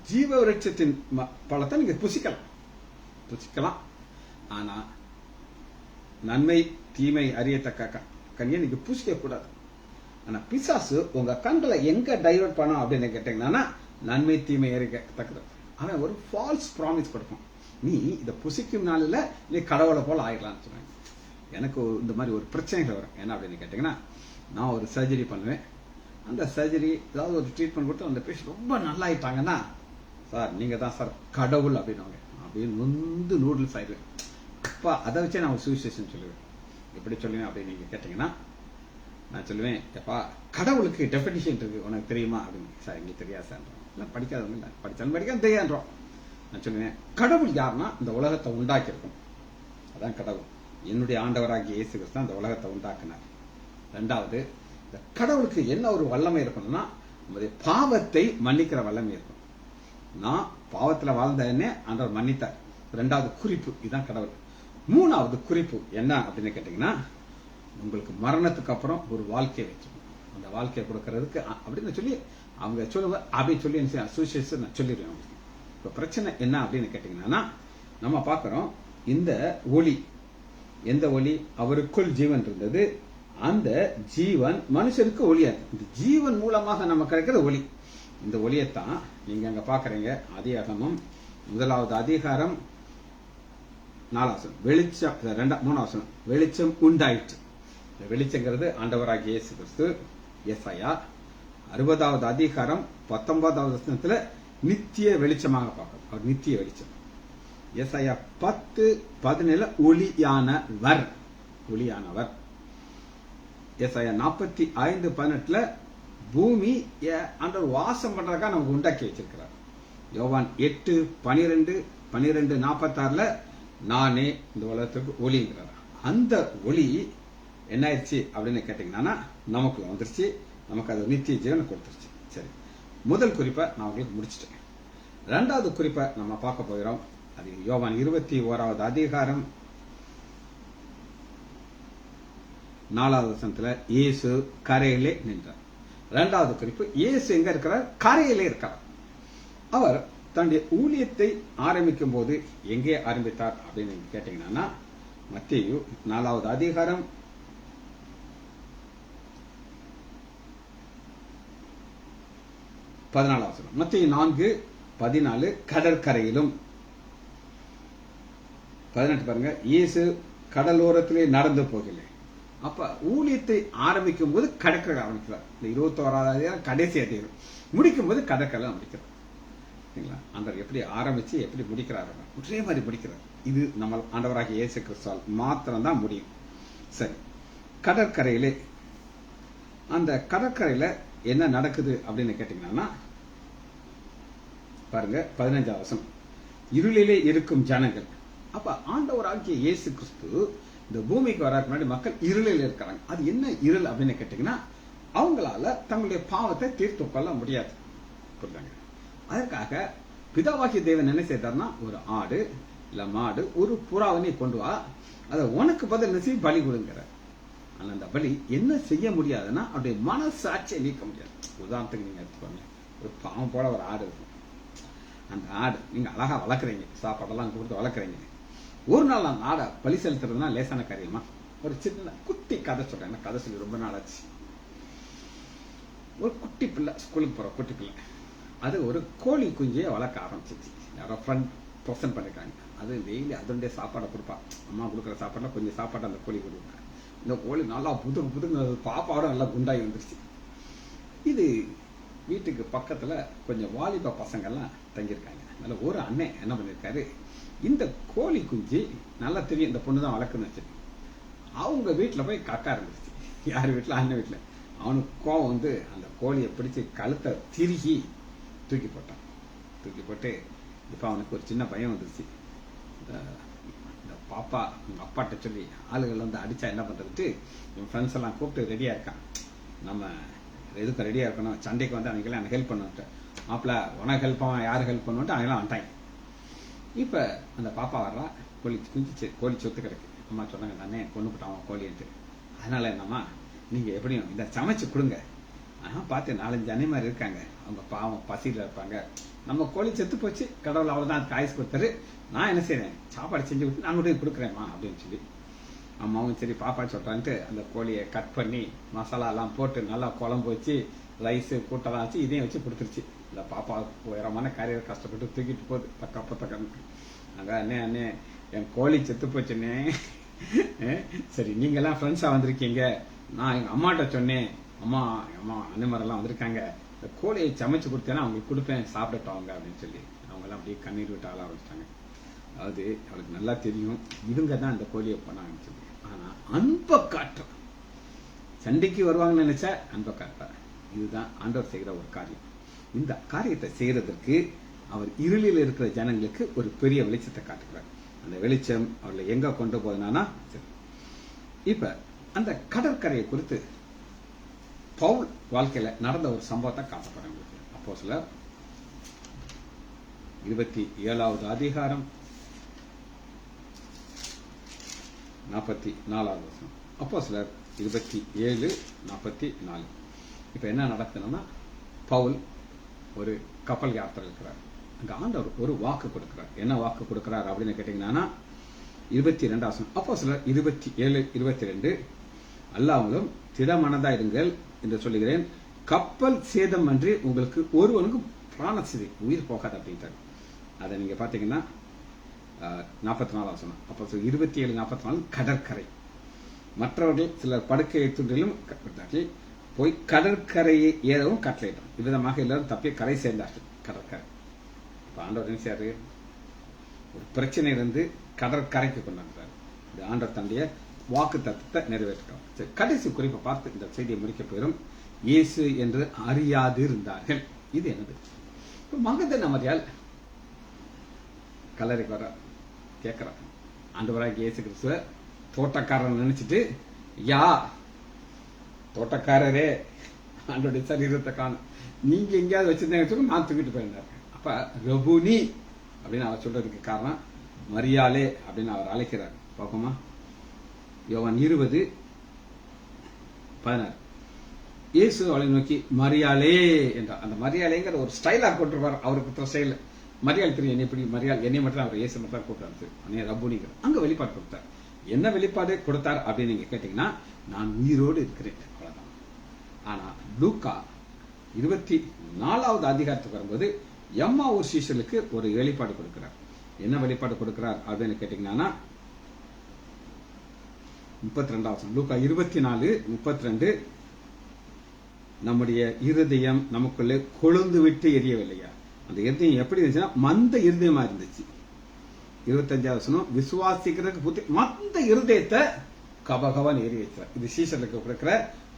ஜீவ விருட்சத்தின் பழத்தை நீங்க புசிக்கலாம். ஆனா நன்மை தீமை அறியத்தக்க கனியை நீங்க புசிக்க கூடாது. ஆனா பிசாசு உங்க கண்களை எங்க டைவர்ட் பண்ணும் அப்படின்னு கேட்டீங்கன்னா, நன்மை தீமை அறியத்தக்கது. அவன் ஒரு ஃபால்ஸ் ப்ராமிஸ் கொடுப்பான். நீ இதை புசிக்கும் நாளில் நீ கடவுளை போல ஆயிடலாம்னு சொன்னாங்க. எனக்கு இந்த மாதிரி ஒரு பிரச்சனைகள் வரும். என்ன அப்படின்னு கேட்டீங்கன்னா, நான் ஒரு சர்ஜரி பண்ணுவேன். அந்த சர்ஜரி ஏதாவது ஒரு ட்ரீட்மெண்ட் கொடுத்து அந்த பேஷண்ட் ரொம்ப நல்லா ஆயிட்டாங்கன்னா, சார் நீங்க தான் சார் கடவுள் அப்படின்னுவாங்க. அப்படின்னு நூடுல்ஸ் ஆயிடுவேன். அப்பா அதை வச்சே நான் ஒரு சுவிசேஷன் சொல்லுவேன். எப்படி சொல்லுவேன் அப்படின்னு நீங்க கேட்டீங்கன்னா, நான் சொல்லுவேன், எப்பா கடவுளுக்கு டெஃபினிஷன் இருக்கு உனக்கு தெரியுமா அப்படின்னு. சார் எங்களுக்கு தெரியாது சார், படிக்காதவங்க இல்லை, படித்தாலும் படிக்காது தெரியாதுன்றோம். நான் சொல்லுவேன், கடவுள் யாருன்னா இந்த உலகத்தை உண்டாக்கியிருக்கும், அதான் கடவுள். என்னுடைய ஆண்டவராகிய இயேசு கிறிஸ்து தான் இந்த உலகத்தை உண்டாக்கினார். 2வது, இந்த கடவுளுக்கு என்ன ஒரு வல்லமை இருக்கணும்னா நம்முடைய பாவத்தை மன்னிக்கிற வல்லமை இருக்கும். நான் பாவத்தில் வாழ்ந்த என்ன ஆண்டவர் மன்னித்தார். 2வது குறிப்பு இதுதான் கடவுள். 3வது குறிப்பு என்ன அப்படின்னு கேட்டீங்கன்னா, உங்களுக்கு மரணத்துக்கு அப்புறம் ஒரு வாழ்க்கையை வச்சிருக்கணும். அந்த வாழ்க்கையை கொடுக்கறதுக்கு அப்படின்னு சொல்லி அவங்க சொல்லுவாங்க. அப்படின்னு சொல்லி அசோசியேஷன் நான் சொல்லிடுவேன் அவங்களுக்கு. இப்ப பிரச்சனை என்ன அப்படின்னு கேட்டீங்கன்னா, நம்ம பார்க்கிறோம் இந்த ஒளி, எந்த ஒளி? அவருக்குள் ஜீவன் இருந்தது, அந்த ஜீவன் மனுஷனுக்கு ஒளியா இருக்கு. இந்த ஜீவன் மூலமாக நம்ம கிடைக்கிற ஒளி. இந்த ஒளியைத்தான் நீங்க அங்க பாக்குறீங்க. ஆதியாகமம் 1வது அதிகாரம் 4வது வெளிச்சம், 3வது வெளிச்சம் உண்டாயிற்று. இந்த வெளிச்சங்கிறது ஆண்டவராகிய இயேசு கிறிஸ்து. ஏசாயா 60வது அதிகாரம் 19வது வசனத்துல நித்திய வெளிச்சமாக பார்க்கணும். அவர் நித்திய வெளிச்சம். ஏசாயா 10:17 ஒளியானவர். ஏசாயா 45:18 பூமி ஆண்டவர் வாசம் பண்றதுக்காக நமக்கு உண்டாக்கி வச்சிருக்கிறார். யோவான் 8:12-46 நானே இந்த உலகத்துக்கு ஒளிங்கிறார். அந்த ஒளி என்ன ஆயிடுச்சு அப்படின்னு கேட்டீங்கன்னா நமக்கு வந்துருச்சு, நமக்கு அது நித்திய ஜீவனை கொடுத்துருச்சு. சரி, முதல் குறிப்பை நான் உங்களுக்கு முடிச்சிட்டேன். இரண்டாவது குறிப்பை நம்ம பார்க்க போகிறோம். அது யோவான் 21வது அதிகாரம் 4வது வசனத்துல இயேசு கரையிலே நின்றார். இரண்டாவது குறிப்பு, இயேசு எங்க இருக்கிறார்? கரையிலே இருக்கிறார். அவர் தன்னுடைய ஊழியத்தை ஆரம்பிக்கும் போது எங்கே ஆரம்பித்தார் அப்படின்னு கேட்டீங்கன்னா மத்தேயு 4வது அதிகாரம் 14வது வசனம். மத்தேயு 4:14 கடற்கரையிலும் 18 பாருங்க, இயேசு கடலோரத்திலே நடந்து போகலை. அப்ப ஊழியத்தை ஆரம்பிக்கும் போது கடற்கரை ஆரம்பிக்கிறார். இந்த 21வது அதிகாரம் கடைசி அதிகாரம் முடிக்கும் போது கடற்கரை முடிக்கிறார். ஆண்டவர் எப்படி ஆரம்பிச்சு எப்படி முடிக்கிறார்? ஒரே மாதிரி முடிக்கிறார். இது நம்ம ஆண்டவராகிய இயேசு கிறிஸ்துவால் மாத்திரம்தான் முடியும். சரி, கடற்கரையிலே அந்த கடற்கரையில என்ன நடக்குது அப்படின்னு கேட்டீங்கன்னா பாருங்க 15வது வசனம், இருளிலே இருக்கும் ஜனங்கள். அப்ப ஆண்டவராகிய இயேசு கிறிஸ்து இந்த பூமிக்கு வராதுக்கு முன்னாடி மக்கள் இருளில் இருக்கிறாங்க. அது என்ன இருள் அப்படின்னு கேட்டீங்கன்னா அவங்களால தங்களுடைய பாவத்தை தீர்த்து கொள்ள முடியாது. புரியுதாங்க? அதற்காக பிதாவாகிய தேவன் என்ன செய்தார்னா ஒரு ஆடு இல்ல மாடு ஒரு புறாவனை கொண்டு வா, அதை உனக்கு பதில் நினைச்சு பலி கொடுங்கிற. ஆனா அந்த பலி என்ன செய்ய முடியாதுன்னா அவருடைய மனசாட்சியை நீக்க முடியாது. உதாரணத்துக்கு நீங்க எடுத்துக்கோங்க, ஒரு பாவம் போல ஒரு ஆடு இருக்கும். அந்த ஆடு நீங்க அழகா வளர்க்குறீங்க, சாப்பாடெல்லாம் கொடுத்து வளர்க்குறீங்க. ஒரு நாள் அந்த ஆடை பலி செலுத்துறதுனா லேசான காரியமா? ஒரு சின்ன குட்டி கதை சொல்றேன். கதை சொல்லி ரொம்ப நாள் ஆச்சு. ஒரு குட்டி பிள்ளை, ஸ்கூலுக்கு போற குட்டி பிள்ளை, அது ஒரு கோழி குஞ்சியை வளர்க்க ஆரம்பிச்சிச்சு. யாரோ ஃப்ரெண்ட் ப்ரெசன்ட் பண்ணிருக்காங்க. அது டெய்லி அதனுடைய சாப்பாடை கொடுப்பா. அம்மா கொடுக்குற சாப்பாடுல கொஞ்சம் சாப்பாடு அந்த கோழி கொடுப்பா. இந்த கோழி நல்லா புதுங்க பாப்பாவோட நல்லா குண்டாகி வந்துருச்சு. இது வீட்டுக்கு பக்கத்துல கொஞ்சம் வாலிப பசங்கள்லாம் தங்கியிருக்காங்க. அதனால ஒரு அண்ணன் என்ன பண்ணிருக்காரு, இந்த கோழி குஞ்சு நல்லா தெரியும் இந்த பொண்ணு தான் வளர்க்குன்னு வச்சு அவங்க வீட்டுல போய் கக்க ஆரம்பிச்சிச்சு. யார் வீட்டுல? அண்ணன் வீட்டுல. அவனுக்கு கோவம் வந்து அந்த கோழியை பிடிச்சு கழுத்தை திருகி தூக்கி போட்டான். தூக்கி போட்டு இப்ப அவனுக்கு ஒரு சின்ன பயம் வந்துருச்சு. இந்த பாப்பா உங்க அப்பாட்ட சொல்லி ஆளுகள் வந்து அடிச்சா என்ன பண்றதுட்டு என் ஃப்ரெண்ட்ஸ் எல்லாம் கூப்பிட்டு ரெடியா இருக்கான். நம்ம எதுக்கும் ரெடியா இருக்கணும், சண்டைக்கு வந்து அவங்கெல்லாம் எனக்கு ஹெல்ப் பண்ணுவான்ட்டு. மாப்பிள்ள உனக்கு ஹெல்ப் பண்ணுவான், யாரு ஹெல்ப் பண்ணுவான்ட்டு அவங்கெல்லாம் வந்துட்டாங்க. இப்ப அந்த பாப்பா வர்றா, கோழி குஞ்சிச்சு, கோழி சொத்து கிடக்கு. அம்மா சொன்னாங்க தானே கொண்டு போட்டான் கோழின்ட்டு. அதனால என்னம்மா நீங்க எப்படியும் இதை சமைச்சு கொடுங்க. பார்த்து 4-5 அண்ணன் மாதிரி இருக்காங்க, அவங்க பாவம் பசியில இருப்பாங்க. நம்ம கோழி செத்து போச்சு, கடவுள் அவ்வளவுதான் அதுக்கு ஆயுசு கொடுத்தாரு. நான் என்ன செய்யறேன், சாப்பாடு செஞ்சு கொடுத்து நான் கூட கொடுக்குறேம்மா அப்படின்னு சொல்லி அம்மாவும் சரி பாப்பா சொல்றான்ட்டு அந்த கோழியை கட் பண்ணி மசாலா எல்லாம் போட்டு நல்லா குழம்பு வச்சு ரைஸ் கூட்டெல்லாம் வச்சு இதையும் வச்சு கொடுத்துருச்சு. இந்த பாப்பா உயரமான காரியத்தை கஷ்டப்பட்டு தூக்கிட்டு போகுது தக்க. அங்க அண்ணே என் கோழி செத்து போச்சுன்னே. சரி, நீங்க எல்லாம் ஃப்ரெண்ட்ஸா வந்திருக்கீங்க, நான் எங்க அம்மாட்ட சொன்னேன், அம்மா அண்ணன் மாதிரிலாம் வந்திருக்காங்க, இந்த கோழியை சமைச்சு கொடுத்தேன்னா அவங்களுக்கு கொடுப்பேன், சாப்பிடட்டும் அவங்க அப்படின்னு சொல்லி அவங்க எல்லாம் அப்படியே கண்ணீர் விட்டு ஆள ஆரம்பிச்சிட்டாங்க. அதாவது அவளுக்கு நல்லா தெரியும் இவங்க தான் இந்த கோழியை பண்ணாங்கன்னு சொல்லி. ஆனா அன்பை காட்டுறோம், சண்டைக்கு வருவாங்கன்னு நினைச்சா அன்பை காட்டுறார். இதுதான் ஆண்டவர் செய்கிற ஒரு காரியம். இந்த காரியத்தை செய்யறதுக்கு அவர் இருளில் இருக்கிற ஜனங்களுக்கு ஒரு பெரிய வெளிச்சத்தை காட்டுகிறார். அந்த வெளிச்சம் அவர்களை எங்க கொண்டு போதுனா, இப்ப அந்த கடற்கரையை குறித்து பவுல் வாழ்க்கையில நடந்த ஒரு சம்பவத்தை காட்டப்படுறாங்க. அப்போஸ்தலர் 27வது அதிகாரம் 44வது வசனம். அப்போஸ்தலர் 27:44. இப்ப என்ன நடக்குதுன்னா, பவுல் ஒரு கப்பல் யாத்திரை இருக்கிறார். அங்க ஆண்டவர் ஒரு வாக்கு கொடுக்கிறார். என்ன வாக்கு கொடுக்கிறார் அப்படின்னு கேட்டீங்கன்னா 22வது வசனம். அப்போஸ்தலர் 27:22. அல்லாமலும் திடமனதா இருங்கள் என்று சொல்லுகிறேன், கப்பல் சேதம் அன்றி உங்களுக்கு ஒருவனுக்கும் பிராணசிதை உயிர் போகாது அப்படின்றார். அதை நீங்க பாத்தீங்கன்னா 44வது வசனம். அப்போஸ்தலர் 27:44 கடற்கரை. மற்றவர்கள் சிலர் படுக்கை துண்டிலும் போய் கடற்கரையை ஏறவும் கட்டளையிட்டார். இவ்விதமாக எல்லாரும் தப்பி கரை சேர்ந்தார்கள். கடற்கரை. இப்ப ஆண்டவர் என்ன செய்யாரு, ஒரு பிரச்சனை இருந்து கடற்கரைக்கு கொண்டாடுறாரு. இது ஆண்டவர் தன்னுடைய வாக்கு தத்துவத்தை நிறைவேற்றுகிறார். கடைசி குறிப்பை பார்த்து இந்த செய்தியை முடிக்க போயிடும். இயேசு என்று அறியாது இருந்தார்கள். இது என்னது? மகதலேனா மரியாள் கல்லறைக்கு வர கேட்கிறார். ஆண்டவராகிய இயேசு கிறிஸ்துவ தோட்டக்காரன் நினைச்சிட்டு, யா தோட்டக்காரரே, ஆண்டோடைய சரீரத்தை காணும், நீங்க எங்கேயாவது வச்சிருந்தீங்க, நான் தூக்கிட்டு போயிருந்தாரு. அப்ப ரபுனி அப்படின்னு அவர் சொல்றதுக்கு காரணம் மரியாளே அப்படின்னு அவர் அழைக்கிறார். பார்ப்போமா, யோவான் 20:16. இயேசு அவளை நோக்கி மரியாளே என்றார். அந்த மரியாளைங்கிற ஒரு ஸ்டைலா கொண்டிருப்பார். அவருக்கு ஸ்டைல் மரியாள் தெரியும். என்ன இப்படி மரியாள் என்னை மட்டும் அவர் இயேசு மட்டும் தான் கூப்பிட்டாரு. ரபுனிங்கிற அங்க வெளிப்பாடு கொடுத்தார். என்ன வெளிப்பாடு கொடுத்தார் அப்படின்னு நீங்க கேட்டீங்கன்னா, நான் உயிரோடு இருக்கிறேன், அவ்வளவுதான். ஆனா லூக்கா 24வது அதிகாரத்துக்கு வரும்போது எம்மாவூர் சீஷர்களுக்கு ஒரு வெளிப்பாடு கொடுக்கிறார். என்ன வெளிப்பாடு கொடுக்கிறார் அப்படின்னு கேட்டீங்கன்னா, 32வது லூக்கா 24:32, நம்முடைய இருதயம் நமக்குள்ளே கொழுந்து விட்டு எரியவில்லையா? அந்த இருதயம் எப்படி இருந்துச்சுன்னா மந்த இருதயமா இருந்துச்சு. 25வது விசுவாசிக்கிறதுக்கு புத்தி மந்த இருதயத்தை கபகவன் எரிய வச்சார். இது சீஷர்களுக்கு கொடுக்கிற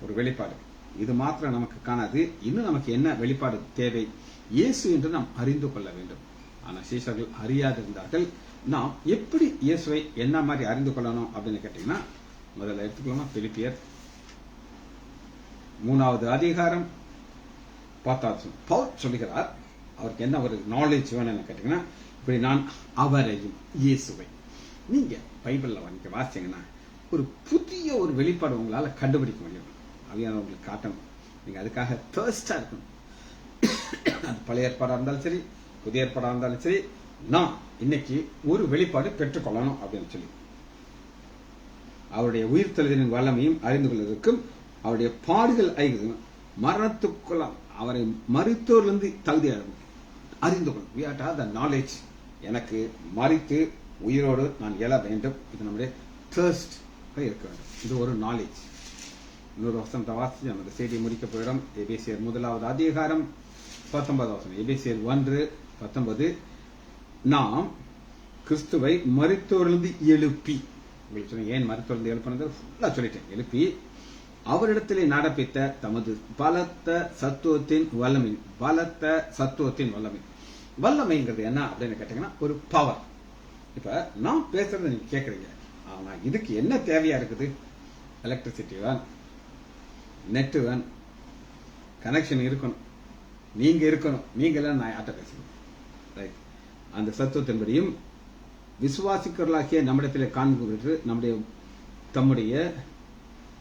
ஒரு வெளிப்பாடு. இது மாத்திரம் நமக்கு காணாது. இன்னும் நமக்கு என்ன வெளிப்பாடு தேவை? இயேசு என்று நாம் அறிந்து கொள்ள வேண்டும். ஆனா சீஷர்கள் அறியாதிருந்தார்கள். நாம் எப்படி இயேசுவை என்ன மாதிரி அறிந்து கொள்ளணும் அப்படின்னு கேட்டீங்கன்னா, முதல்ல எடுத்துக்கலாமா, பிலிப்பியர் 3வது அதிகாரம் 10வது பவுல் சொல்லுகிறார். அவருக்கு என்ன ஒரு நாலேஜ் வேணும்னு கேட்டீங்கன்னா, இப்படி நான் அவரையும் இயேசுவை, நீங்க பைபிள்ல வாசிச்சீங்கன்னா ஒரு புதிய ஒரு வெளிப்பாடு உங்களால கண்டுபிடிக்க முடியும். அவையான உங்களுக்கு காட்டணும். நீங்க அதுக்காக தர்ஸ்டா இருக்கணும். அது பழைய ஏற்பாடா இருந்தாலும் சரி, புதிய ஏற்பாடா இருந்தாலும் சரி, நான் இன்னைக்கு ஒரு வெளிப்பாடு பெற்றுக்கொள்ளணும் அப்படின்னு சொல்லி, அவருடைய உயிர்த்தெழுதலின் வல்லமையும் அறிந்து கொள்வதற்கும், அவருடைய பாடுகள் மரணத்துக்குள்ள அவரை மருத்துவரிலிருந்து தகுதி அறிந்து கொள்ளும் நாலேஜ். எனக்கு மறித்து உயிரோடு நான் எழ வேண்டும். இது நம்முடைய தர்ஸ்ட் இருக்க வேண்டும். இது ஒரு நாலேஜ். இன்னொரு வசனத்தை வாசிச்சு நமக்கு செய்தி முடிக்க போயிடும். எபேசியர் 1வது அதிகாரம் 19வது எபேசியர் 1:19, நாம் கிறிஸ்துவை மரித்தோரிலிருந்து எழுப்பி, உங்களுக்கு சொன்ன ஏன் மரித்தோரிலிருந்து எழுப்பினது ஃபுல்லா சொல்லிட்டேன், எழுப்பி அவரிடத்திலே நடப்பித்த தமது பலத்த சத்துவத்தின் வல்லமை. வல்லமைங்கிறது என்ன அப்படின்னு கேட்டீங்கன்னா, ஒரு பவர். இப்ப நான் பேசுறத நீங்க கேட்கறீங்க. ஆனா இதுக்கு என்ன தேவையா இருக்குது? எலக்ட்ரிசிட்டி வேணும், நெட் வேணும், கனெக்ஷன் இருக்கணும், நீங்க இருக்கணும். நீங்க எல்லாம் நான் யார்ட்ட பேசணும், ரைட்? அந்த சத்துவத்தின்படியும் விசுவாசிக்கிறவர்களாகிய நம்மிடத்திலே காண்பு நம்முடைய தம்முடைய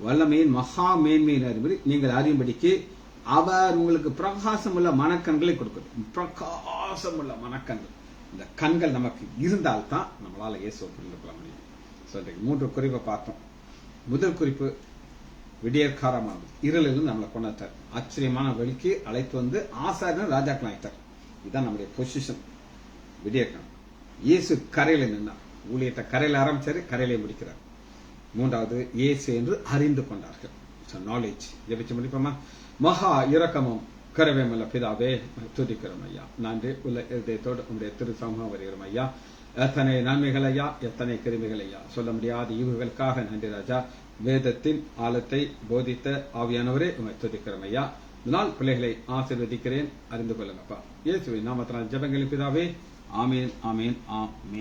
வல்லமையின் மகா மேன்மையின் அறிவுரை நீங்கள் அறியும்படிக்கு அவர் உங்களுக்கு பிரகாசம் உள்ள மனக்கண்களை கொடுக்கணும். பிரகாசம் உள்ள மனக்கண்கள். இந்த கண்கள் நமக்கு இருந்தால்தான் நம்மளால இயேசுவை புரிந்து கொள்ள முடியும். சொல்றீங்க 3 குறிப்பை பார்த்தோம். முதல் குறிப்பு, விடியற்காரமானது, இருளிலிருந்து நம்மளை கொண்டாட்டார், ஆச்சரியமான வெளிக்கு அழைத்து வந்து ஆசாரியர் ராஜாக்கள் ஆயிட்டார். இதுதான் நம்முடைய பொசிஷன். விடியற்காலம் இயேசு கரையில நின்றார். ஊழியத்தை கரையில ஆரம்பிச்சாரு, கரையிலே முடிக்கிறார். 3வது, இயேசு என்று அறிந்து கொண்டார்கள். நாலேஜ். ஜெபிச்சு முடிப்போமா? மகா இரக்கமும் கரவேமல்ல பிதாவே, துதிக்கிறோம் ஐயா. நன்றி உள்ள இதயத்தோடு உங்களுடைய திரு சமூகம் வருகிறோம் ஐயா. எத்தனை நன்மைகள் ஐயா, எத்தனை கிருமிகள் ஐயா, சொல்ல முடியாத ஈவுகளுக்காக நன்றி ராஜா. வேதத்தின் ஆழத்தை போதித்த ஆவியானவரே உங்களை துதிக்கிறோம் ஐயா. இதனால் பிள்ளைகளை ஆசீர்வதிக்கிறேன், அறிந்து கொள்ளுங்கப்பா. இயேசுவின் நாமத்தினால் ஜெபங்களின் பிதாவே, ஆமேன், ஆமேன், ஆமேன்.